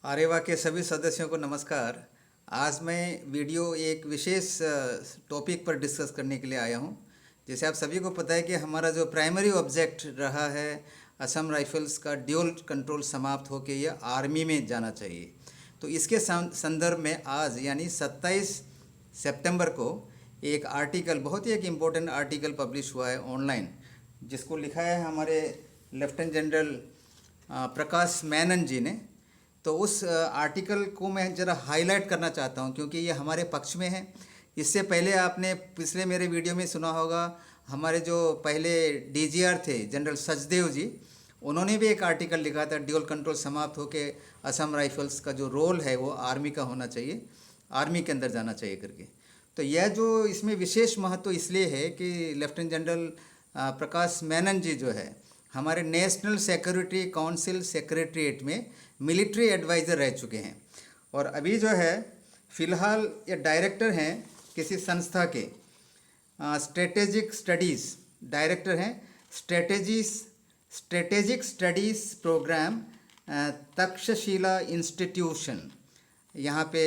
आरेवा के सभी सदस्यों को नमस्कार। आज मैं वीडियो एक विशेष टॉपिक पर डिस्कस करने के लिए आया हूं। जैसे आप सभी को पता है कि हमारा जो प्राइमरी ऑब्जेक्ट रहा है असम राइफल्स का ड्यूल कंट्रोल समाप्त होकर यह आर्मी में जाना चाहिए। तो इसके संदर्भ में आज यानी 27 सितंबर को एक आर्टिकल, बहुत ही एक इम्पोर्टेंट आर्टिकल पब्लिश हुआ है ऑनलाइन, जिसको लिखा है हमारे लेफ्टिनेंट जनरल प्रकाश मैनन जी ने। तो उस आर्टिकल को मैं ज़रा हाईलाइट करना चाहता हूं क्योंकि ये हमारे पक्ष में है। इससे पहले आपने पिछले मेरे वीडियो में सुना होगा, हमारे जो पहले डीजीआर थे जनरल सचदेव जी, उन्होंने भी एक आर्टिकल लिखा था ड्यूल कंट्रोल समाप्त होके असम राइफल्स का जो रोल है वो आर्मी का होना चाहिए, आर्मी के अंदर जाना चाहिए करके। तो यह जो इसमें विशेष महत्व इसलिए है कि लेफ्टिनेंट जनरल प्रकाश मैनन जी जो है हमारे नेशनल सिक्योरिटी काउंसिल सेक्रेटरीट में मिलिट्री एडवाइज़र रह चुके हैं, और अभी जो है फ़िलहाल ये डायरेक्टर हैं किसी संस्था के, स्ट्रेटेजिक स्टडीज़ डायरेक्टर हैं, strategic studies program Takshashila institution, यहाँ पे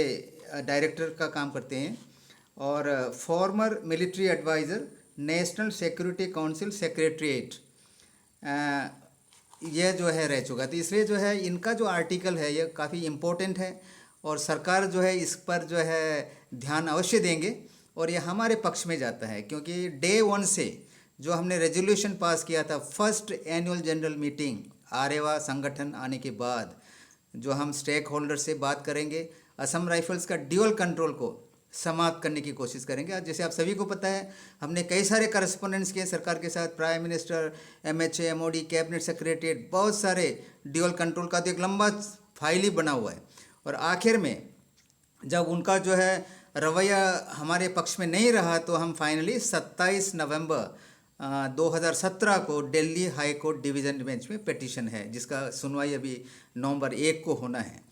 डायरेक्टर का काम करते हैं, और former military adviser National Security Council secretariat यह जो है रह चुका। तो इसलिए जो है इनका जो आर्टिकल है यह काफ़ी इम्पोर्टेंट है, और सरकार जो है इस पर जो है ध्यान अवश्य देंगे, और यह हमारे पक्ष में जाता है क्योंकि डे वन से जो हमने रेजोल्यूशन पास किया था फर्स्ट एनुअल जनरल मीटिंग आरेवा संगठन आने के बाद, जो हम स्टेक होल्डर से बात करेंगे, असम राइफल्स का ड्यूल कंट्रोल को समाप्त करने की कोशिश करेंगे। आज जैसे आप सभी को पता है हमने कई सारे करस्पॉन्डेंट्स किए सरकार के साथ, prime minister, MHA, MoD, cabinet secretariat, बहुत सारे ड्यूल कंट्रोल का तो एक लंबा फाइल ही बना हुआ है। और आखिर में जब उनका जो है रवैया हमारे पक्ष में नहीं रहा तो हम फाइनली 27 नवंबर 2017 को Delhi high court division bench में पिटीशन है, जिसका सुनवाई अभी नवंबर 1 को होना है।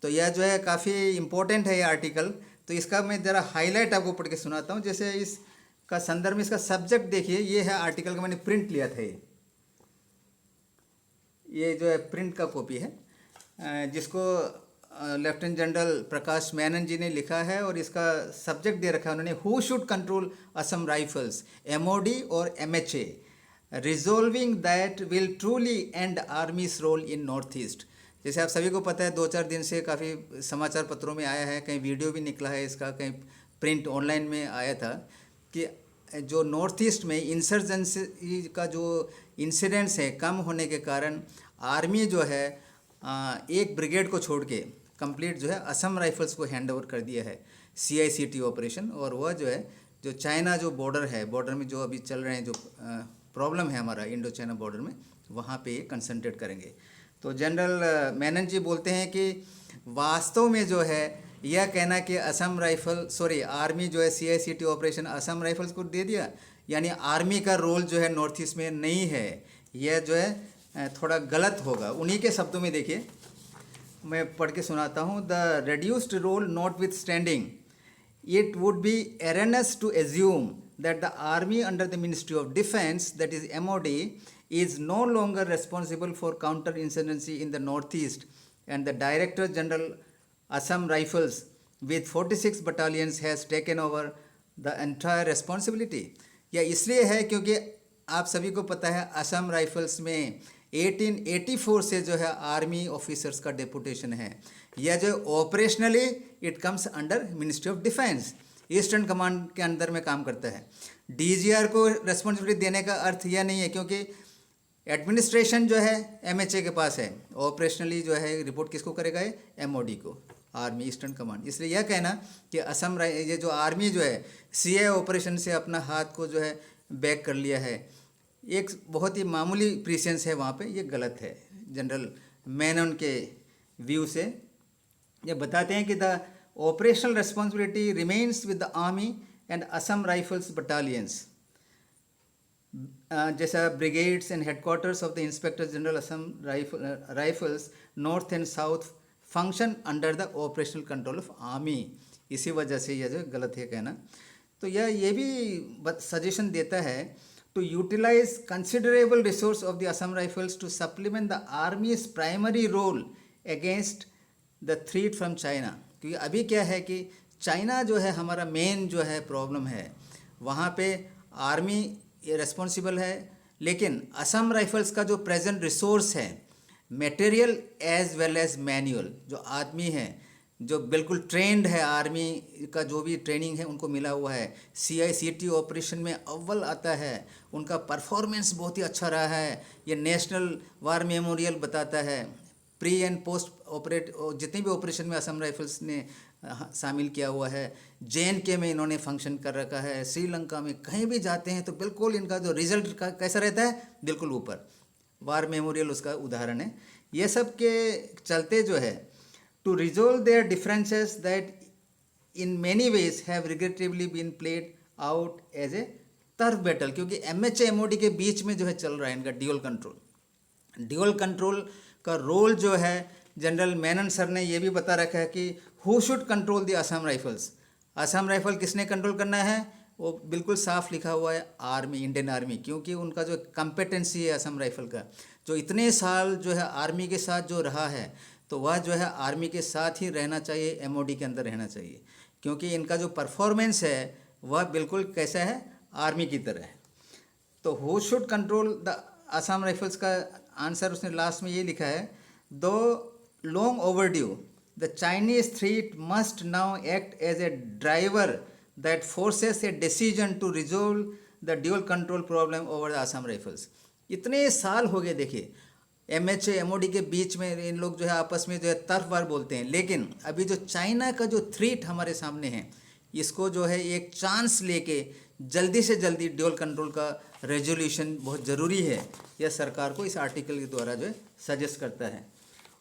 तो यह जो है काफ़ी इम्पोर्टेंट है ये आर्टिकल। तो इसका मैं ज़रा हाईलाइट आपको पढ़ के सुनाता हूँ। जैसे इसका संदर्भ में इसका सब्जेक्ट देखिए, ये है आर्टिकल का, मैंने प्रिंट लिया था, ये जो है प्रिंट का कॉपी है, जिसको लेफ्टिनेंट जनरल प्रकाश मैनन जी ने लिखा है, और इसका सब्जेक्ट दे रखा है उन्होंने, who should control Assam Rifles, MoD और MHA, resolving that will truly end army's role in North East. जैसे आप सभी को पता है 2-4 दिन से काफ़ी समाचार पत्रों में आया है, कहीं वीडियो भी निकला है इसका, कहीं प्रिंट ऑनलाइन में आया था कि जो नॉर्थ ईस्ट में इंसर्जेंसी का जो इंसिडेंट्स है कम होने के कारण आर्मी जो है एक ब्रिगेड को छोड़ के कंप्लीट जो है असम राइफल्स को हैंड ओवर कर दिया है CICT ऑपरेशन। और वह जो है जो चाइना जो बॉर्डर है, बॉर्डर में जो अभी चल रहे हैं जो प्रॉब्लम है हमारा इंडो चाइना बॉर्डर में, वहाँ पे कंसंट्रेट करेंगे। तो जनरल मैनन जी बोलते हैं कि वास्तव में जो है यह कहना कि असम राइफल आर्मी जो है CICT ऑपरेशन असम राइफल्स को दे दिया, यानी आर्मी का रोल जो है नॉर्थ ईस्ट में नहीं है, यह जो है थोड़ा गलत होगा। उन्हीं के शब्दों में देखिए, मैं पढ़ के सुनाता हूँ। The reduced role notwithstanding, it would be erroneous to assume that the army under the Ministry of Defense, that is MOD, is no longer responsible for counter-insurgency in the Northeast, and the Director General Assam Rifles with 46 battalions has taken over the entire responsibility। यह इसलिए है क्योंकि आप सभी को पता है Assam rifles में 1884 से जो है आर्मी ऑफिसर्स का डेपुटेशन है। यह जो operationally it comes under ministry of defence, eastern command के अंदर में काम करता है। DGR को रेस्पॉन्सिबिलिटी देने का अर्थ यह नहीं है, क्योंकि एडमिनिस्ट्रेशन जो है MHA के पास है, ऑपरेशनली जो है रिपोर्ट किसको करेगा, ये MOD को, आर्मी ईस्टर्न कमांड। इसलिए यह कहना कि असम ये जो आर्मी जो है CI ऑपरेशन से अपना हाथ को जो है बैक कर लिया है, एक बहुत ही मामूली प्रीसेंस है वहाँ पे, ये गलत है। जनरल मैनन के व्यू से ये बताते हैं कि the operational responsibility remains with the army and Assam Rifles battalions, जैसा brigades and headquarters of the inspector general Assam Rifles north and south function under the operational control of army. इसी वजह से यह जो गलत है कहना। तो ये भी सजेशन देता है to utilize considerable resource of the Assam Rifles to supplement the Army's primary role against the threat from China, क्योंकि अभी क्या है कि चाइना जो है हमारा मेन जो है प्रॉब्लम है, वहाँ पे आर्मी रिस्पॉन्सिबल है, लेकिन असम राइफल्स का जो प्रेजेंट रिसोर्स है, material as well as manual, जो आदमी है जो बिल्कुल ट्रेंड है, आर्मी का जो भी ट्रेनिंग है उनको मिला हुआ है, CICT ऑपरेशन में अव्वल आता है, उनका परफॉर्मेंस बहुत ही अच्छा रहा है, ये नेशनल वार मेमोरियल बताता है। प्री एंड पोस्ट ऑपरेट जितने भी ऑपरेशन में असम राइफल्स ने शामिल किया हुआ है, JNK में इन्होंने फंक्शन कर रखा है, श्रीलंका में कहीं भी जाते हैं तो बिल्कुल इनका जो रिजल्ट का कैसा रहता है, बिल्कुल ऊपर। वार मेमोरियल उसका उदाहरण है। ये सब के चलते जो है to resolve their differences that in many ways have regrettably been played out as a turf battle, क्योंकि MHA MOD के बीच में जो है चल रहा है इनका ड्यूअल कंट्रोल का रोल जो है, जनरल मेनन सर ने ये भी बता रखा है कि who should control the Assam rifles. Assam rifle किसने कंट्रोल करना है, वो बिल्कुल साफ लिखा हुआ है, आर्मी, इंडियन आर्मी, क्योंकि उनका जो कंपेटेंसी है असम राइफल का, जो इतने साल जो है आर्मी के साथ जो रहा है, तो वह जो है आर्मी के साथ ही रहना चाहिए, MOD के अंदर रहना चाहिए, क्योंकि इनका जो परफॉर्मेंस है वह बिल्कुल कैसा है, आर्मी की तरह है। तो who should control the Assam Rifles का आंसर उसने लास्ट में ये लिखा है, too long overdue the Chinese threat must now act as a driver that forces a decision to resolve the dual control problem over the Assam Rifles. इतने साल हो गए, देखिए MHA MOD के बीच में इन लोग जो है आपस में जो है तर्फ वार बोलते हैं, लेकिन अभी जो चाइना का जो थ्रेट हमारे सामने है, इसको जो है एक चांस लेके जल्दी से जल्दी ड्यूअल कंट्रोल का रेजोल्यूशन बहुत ज़रूरी है, यह सरकार को इस आर्टिकल के द्वारा जो है सजेस्ट करता है।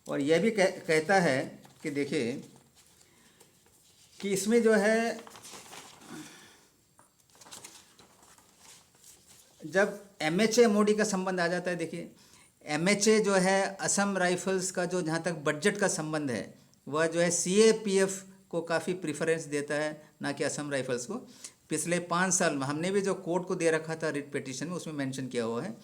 और यह भी कहता है कि देखिए कि इसमें जो है जब MHA MOD का संबंध आ जाता है, देखिए MHA जो है असम राइफल्स का जो जहाँ तक बजट का संबंध है, वह जो है CAPF को काफ़ी प्रेफरेंस देता है, ना कि असम राइफल्स को। पिछले 5 साल में हमने भी जो कोर्ट को दे रखा था रिट पिटीशन में, उसमें मेंशन किया हुआ है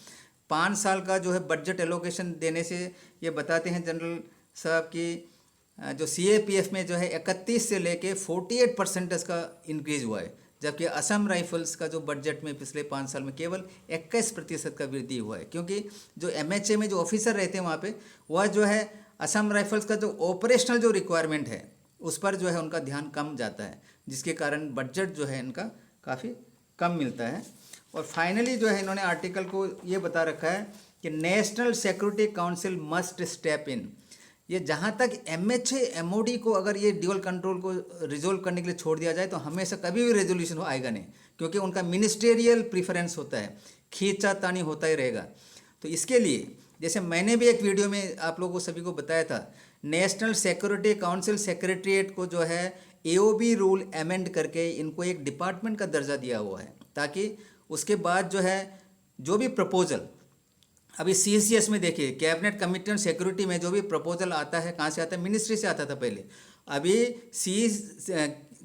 5 साल का जो है बजट एलोकेशन देने से ये बताते हैं जनरल साहब कि जो CAPF में जो है 31 से लेके 48% का इंक्रीज हुआ है, जबकि असम राइफल्स का जो बजट में पिछले 5 साल में केवल 21% का वृद्धि हुआ है, क्योंकि जो MHA में जो ऑफिसर रहते हैं वहाँ पे, वह जो है असम राइफल्स का जो ऑपरेशनल जो रिक्वायरमेंट है उस पर जो है उनका ध्यान कम जाता है, जिसके कारण बजट जो है इनका काफ़ी कम मिलता है। और फाइनली जो है इन्होंने आर्टिकल को ये बता रखा है कि national Security council must step in. ये जहाँ तक MHA MOD को अगर ये ड्यूअल कंट्रोल को रिजोल्व करने के लिए छोड़ दिया जाए तो हमेशा कभी भी रेजोल्यूशन आएगा नहीं, क्योंकि उनका मिनिस्टेरियल प्रीफरेंस होता है, खींचातानी होता ही रहेगा। तो इसके लिए जैसे मैंने भी एक वीडियो में आप लोगों को सभी को बताया था, नेशनल सिक्योरिटी काउंसिल सेक्रेटरीट को जो है AOB रूल अमेंड करके इनको एक डिपार्टमेंट का दर्जा दिया हुआ है, ताकि उसके बाद जो है जो भी प्रपोजल, अभी CCS में देखिए कैबिनेट कमिटी ऑन सिक्योरिटी में जो भी प्रपोजल आता है, कहाँ से आता है, मिनिस्ट्री से आता था पहले। अभी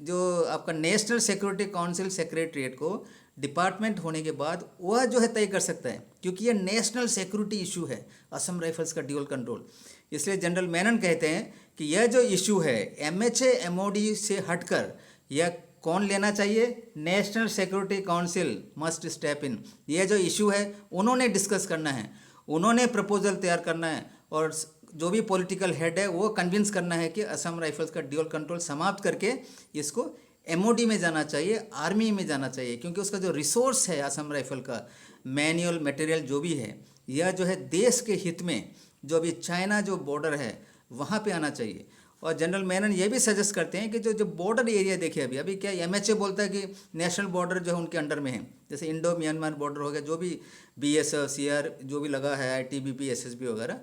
जो आपका नेशनल सिक्योरिटी काउंसिल सेक्रेटरीट को डिपार्टमेंट होने के बाद वह जो है तय कर सकता है, क्योंकि ये नेशनल सिक्योरिटी इशू है असम राइफल्स का ड्यूअल कंट्रोल। इसलिए जनरल मेनन कहते हैं कि यह जो इशू है MHA MOD से हटकर यह कौन लेना चाहिए, national Security council must step in. यह जो इशू है उन्होंने डिस्कस करना है, उन्होंने प्रपोजल तैयार करना है, और जो भी पॉलिटिकल हेड है वो कन्विंस करना है कि असम राइफल्स का ड्यूअल कंट्रोल समाप्त करके इसको MOD में जाना चाहिए, आर्मी में जाना चाहिए, क्योंकि उसका जो रिसोर्स है असम राइफल का मैनुअल मटेरियल जो भी है, यह जो है देश के हित में जो अभी चाइना जो बॉर्डर है वहाँ पे आना चाहिए। और जनरल मेनन ये भी सजेस्ट करते हैं कि जो जो बॉर्डर एरिया देखिए, अभी क्या MHA बोलता है कि नेशनल बॉर्डर जो है उनके अंडर में है, जैसे इंडो म्यांमार बॉर्डर हो गया, जो भी BSF CR जो भी लगा है, ITBP SSB वगैरह,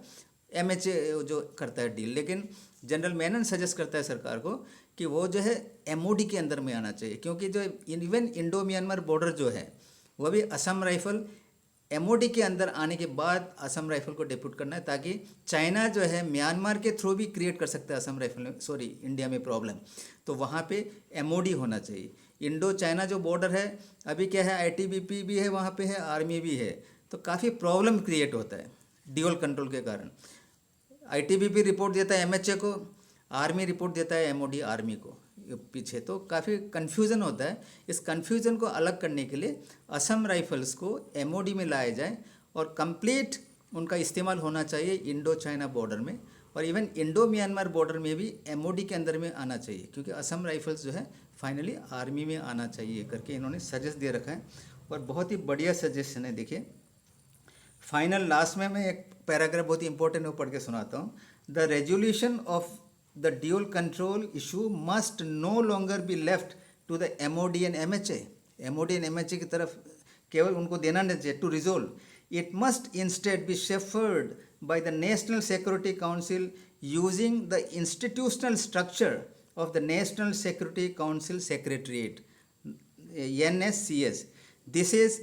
MHA जो करता है डील। लेकिन जनरल मेनन सजेस्ट करता है सरकार को कि वो जो है MOD के अंदर में आना चाहिए, क्योंकि जो इवन इंडो म्यांमार बॉर्डर जो है वह भी असम राइफल MOD के अंदर आने के बाद असम राइफल को डिप्यूट करना है, ताकि चाइना जो है म्यांमार के थ्रू भी क्रिएट कर सकता है असम राइफल में, सॉरी इंडिया में प्रॉब्लम, तो वहाँ पे MOD होना चाहिए। इंडो चाइना जो बॉर्डर है अभी क्या है, ITBP भी है वहाँ पे है, आर्मी भी है, तो काफ़ी प्रॉब्लम क्रिएट होता है ड्यूअल कंट्रोल के कारण। ITBP रिपोर्ट देता है MHA को, आर्मी रिपोर्ट देता है एमओडी आर्मी को पीछे, तो काफ़ी कन्फ्यूज़न होता है। इस कन्फ्यूज़न को अलग करने के लिए असम राइफल्स को एमओडी में लाया जाए और कंप्लीट उनका इस्तेमाल होना चाहिए इंडो चाइना बॉर्डर में, और इवन इंडो म्यांमार बॉर्डर में भी एमओडी के अंदर में आना चाहिए, क्योंकि असम राइफल्स जो है फाइनली आर्मी में आना चाहिए करके इन्होंने सजेस्ट दे रखा है, और बहुत ही बढ़िया सजेशन है। देखिए फाइनल लास्ट में मैं एक पैराग्राफ बहुत ही इंपॉर्टेंट वो पढ़ के सुनाता हूँ। The resolution of the dual control issue must no longer be left to the MoD and MHA. MoD and MHA की तरफ केवल उनको देना नहीं चाहिए to resolve, it must instead be shepherd by the National Security Council using the institutional structure of the National Security Council Secretariat, NSCS. This is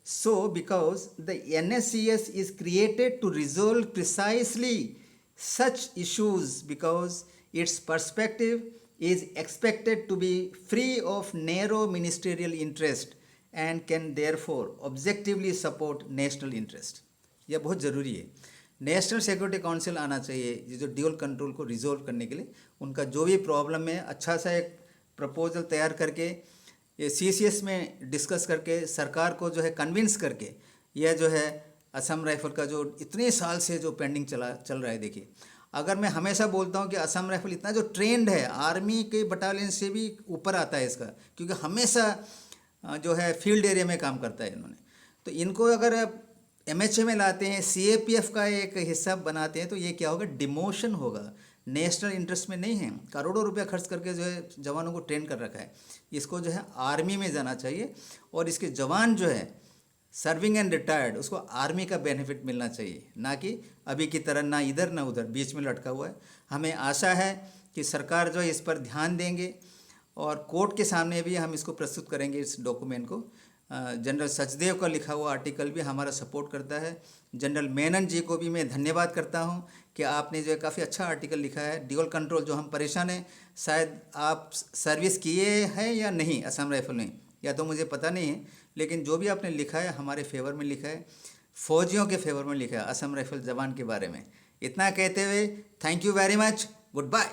so because the NSCS is created to resolve precisely such issues, because its perspective is expected to be free of narrow ministerial interest and can therefore objectively support national interest. यह बहुत ज़रूरी है। National Security council आना चाहिए ये जो dual control को resolve करने के लिए, उनका जो भी प्रॉब्लम है अच्छा सा एक प्रपोजल तैयार करके ये सीसीएस में डिस्कस करके सरकार को जो है कन्विंस करके, यह जो है असम राइफल का जो इतने साल से जो पेंडिंग चल रहा है। देखिए अगर मैं हमेशा बोलता हूँ कि असम राइफल इतना जो ट्रेंड है आर्मी के बटालियन से भी ऊपर आता है इसका, क्योंकि हमेशा जो है फील्ड एरिया में काम करता है इन्होंने, तो इनको अगर एमएचए में लाते हैं, सीएपीएफ का एक हिस्सा बनाते हैं, तो ये क्या होगा, डिमोशन होगा। नेशनल इंटरेस्ट में नहीं है, करोड़ों रुपया खर्च करके जो है जवानों को ट्रेन कर रखा है, इसको जो है आर्मी में जाना चाहिए, और इसके जवान जो है सर्विंग एंड रिटायर्ड उसको आर्मी का बेनिफिट मिलना चाहिए, ना कि अभी की तरह ना इधर ना उधर बीच में लटका हुआ है। हमें आशा है कि सरकार जो है इस पर ध्यान देंगे, और कोर्ट के सामने भी हम इसको प्रस्तुत करेंगे इस डॉक्यूमेंट को। जनरल सचदेव का लिखा हुआ आर्टिकल भी हमारा सपोर्ट करता है। जनरल मेनन जी को भी मैं धन्यवाद करता हूं कि आपने जो है काफ़ी अच्छा आर्टिकल लिखा है। ड्यूल कंट्रोल जो हम परेशान हैं, शायद आप सर्विस किए हैं या नहीं असम राइफल में, या तो मुझे पता नहीं है, लेकिन जो भी आपने लिखा है हमारे फेवर में लिखा है, फौजियों के फेवर में लिखा है, असम राइफल जवान के बारे में। इतना कहते हुए thank you very much, good bye.